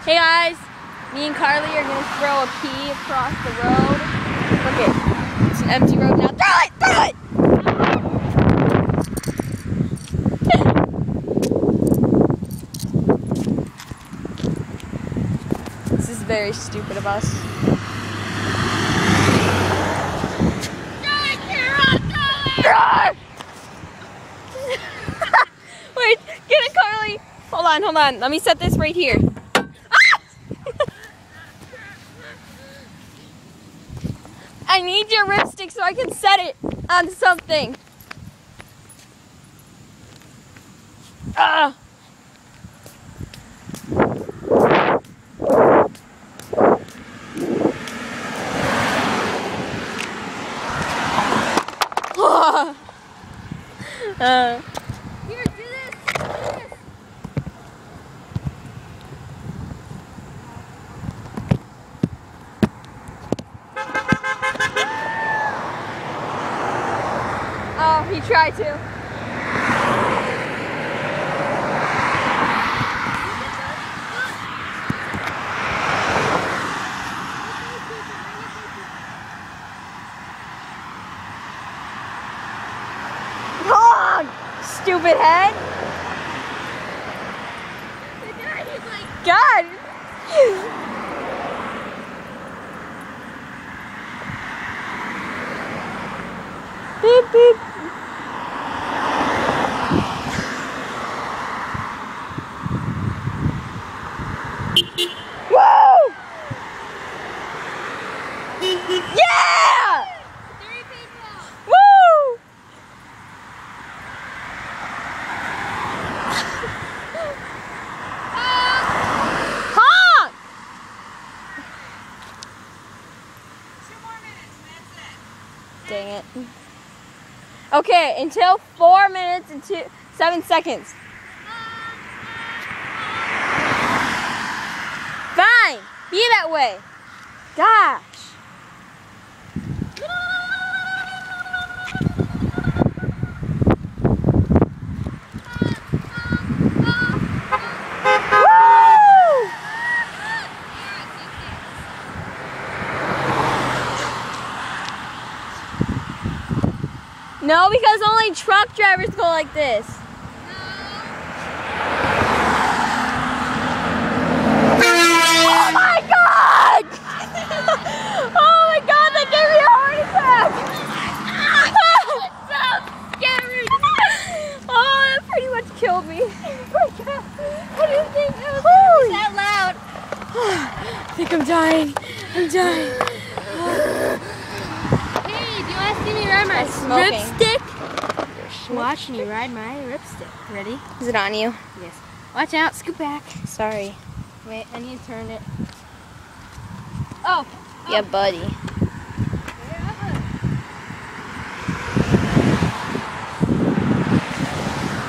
Hey guys, me and Karlee are gonna throw a pea across the road. Look it, it's an empty road now. Throw it! Throw it! This is very stupid of us. Throw it, Cara! Throw it! Wait, get it, Karlee! Hold on. Let me set this right here. I need your ripstick so I can set it on something. Here, do this! Oh, he tried to. Honk! Stupid head. The guy is like, God. Beep, beep. Woo! Yeah! 3 people! Woo! Honk! 2 more minutes, that's it. Dang it. Okay, until 4 minutes and 7 seconds. Fine, be that way. Gosh. Woo! No, because only truck drivers go like this. Oh my god! Oh my god, that gave me a heart attack! It's so scary! Oh, that pretty much killed me. Oh my god! What do you think? That was Holy. that loud. I think I'm dying. I'm dying. Hey, do you want to see me ride my Smoking. ripstick? Watch me ride my ripstick. Ready? Is it on you? Yes. Watch out, scoot back. Sorry. Wait, I need to turn it. Oh! Yeah, buddy.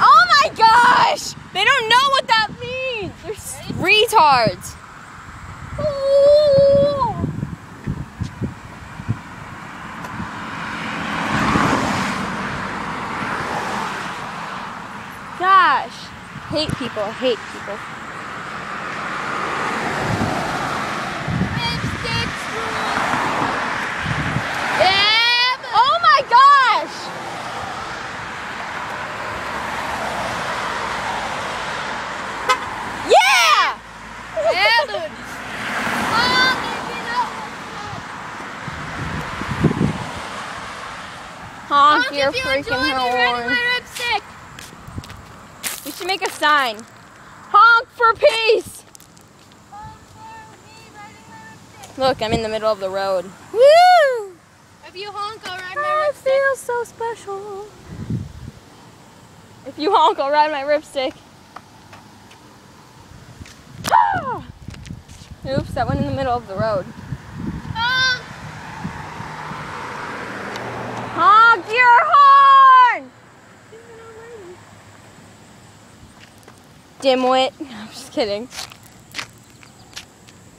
Oh my gosh! They don't know what that means! They're retards. Ooh. Gosh. Hate people. Oh my gosh! Yeah! Yeah, dude. Honk your if you freaking enjoy me riding horn. my ripstick. We should make a sign. Honk for peace! Look, I'm in the middle of the road. Woo! If you honk, I'll ride my I ripstick. feel so special. If you honk, I'll ride my ripstick. Ah! Oops, that went in the middle of the road. Honk! Honk your horn! Dimwit. I'm just kidding.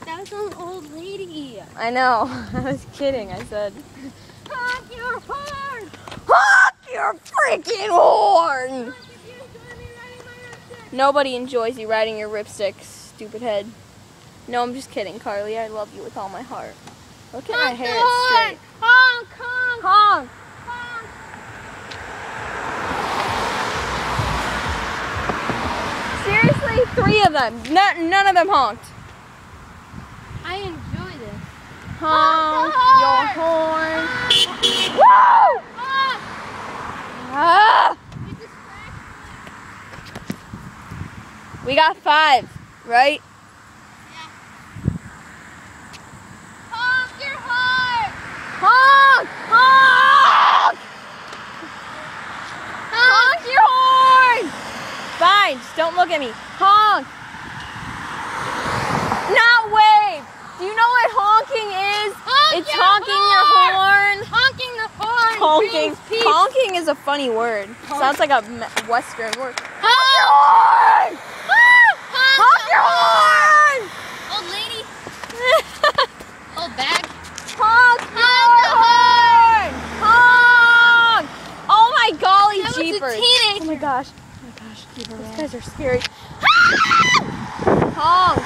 That was an old lady. I know. I was kidding. I said, Honk your horn! honk your freaking horn! Nobody enjoys you riding your ripstick, stupid head. No, I'm just kidding, Carlee. I love you with all my heart. Look at my Honk hair, the it's horn. straight. Honk, honk, Honk! honk. Seriously, 3 of them. None of them honked. I enjoy this. Honk Honk the your horn. horn. Woo! Honk. Ah! You distract me. We got 5, right? Yeah. Honk your horn. Honk! Honk! Honk your horn! Fine, just don't look at me. Honk! Not wave! Do you know what honking is? Honk It's your honking your horn. Honking the horn. Honking. brings peace. Honking is a funny word. Honk. Sounds like a Western word. Honk Your horn! Honk the your horn! Old lady. Old bag. Honk your horn! Honk! Oh my golly That was a jeepers! teenager. Oh my gosh! These guys are scary. Honk!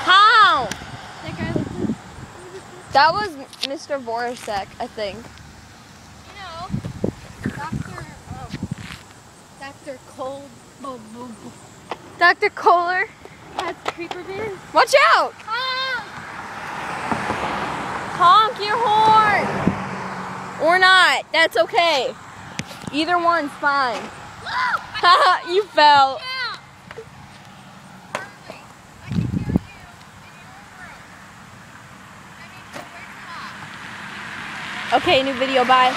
Honk! That guy looks like, That was Mr. Voracek, I think. you know, Dr. Cold. Dr. Kohler, Has creeper been? watch out! Honk your horn! Or not, that's okay. Either one's fine. Haha, you fell. Okay, new video, bye.